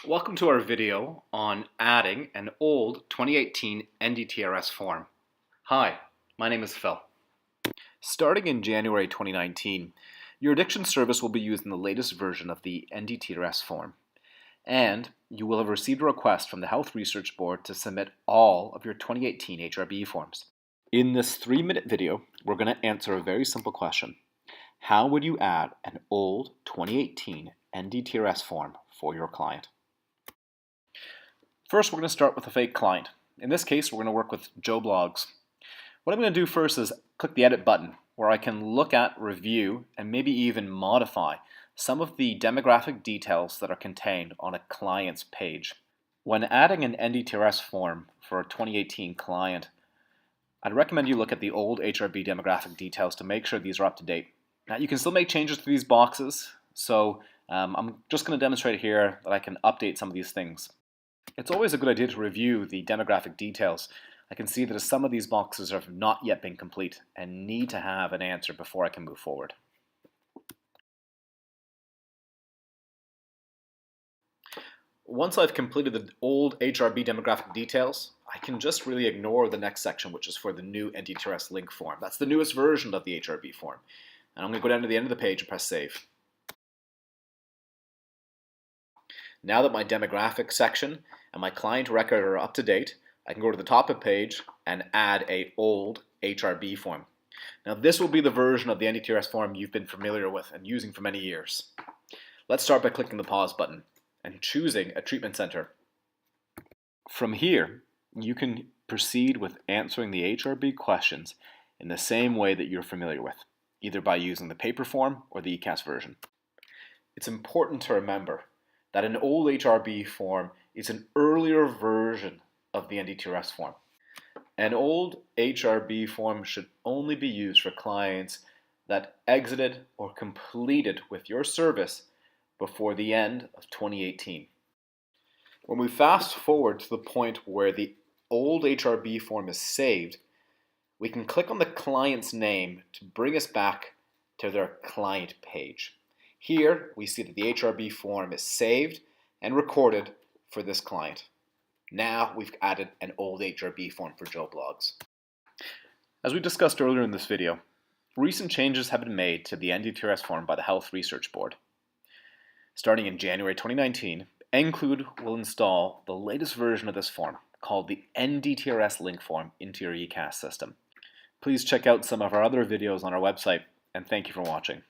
Welcome to our video on adding an old 2018 NDTRS form. Hi, my name is Phil. Starting in January 2019, your addiction service will be using the latest version of the NDTRS form, and you will have received a request from the Health Research Board to submit all of your 2018 HRB forms. In this 3-minute video, we're going to answer a very simple question. How would you add an old 2018 NDTRS form for your client? First, we're going to start with a fake client. In this case, we're going to work with Joe Blogs. What I'm going to do first is click the Edit button, where I can look at, review, and maybe even modify some of the demographic details that are contained on a client's page. When adding an NDTRS form for a 2018 client, I'd recommend you look at the old HRB demographic details to make sure these are up to date. Now, you can still make changes to these boxes, so I'm just going to demonstrate here that I can update some of these things. It's always a good idea to review the demographic details. I can see that some of these boxes have not yet been complete and need to have an answer before I can move forward. Once I've completed the old HRB demographic details, I can just really ignore the next section, which is for the new NDTRS link form. That's the newest version of the HRB form. And I'm going to go down to the end of the page and press Save. Now that my demographic section and my client record are up to date, I can go to the top of the page and add an old HRB form. Now this will be the version of the NDTRS form you've been familiar with and using for many years. Let's start by clicking the pause button and choosing a treatment center. From here, you can proceed with answering the HRB questions in the same way that you're familiar with, either by using the paper form or the eCASS version. It's important to remember that an old HRB form is an earlier version of the NDTRS form. An old HRB form should only be used for clients that exited or completed with your service before the end of 2018. When we fast forward to the point where the old HRB form is saved, we can click on the client's name to bring us back to their client page. Here, we see that the HRB form is saved and recorded for this client. Now we've added an old HRB form for Joe Blogs. As we discussed earlier in this video, recent changes have been made to the NDTRS form by the Health Research Board. Starting in January 2019, Enclude will install the latest version of this form, called the NDTRS link form, into your eCASS system. Please check out some of our other videos on our website, and thank you for watching.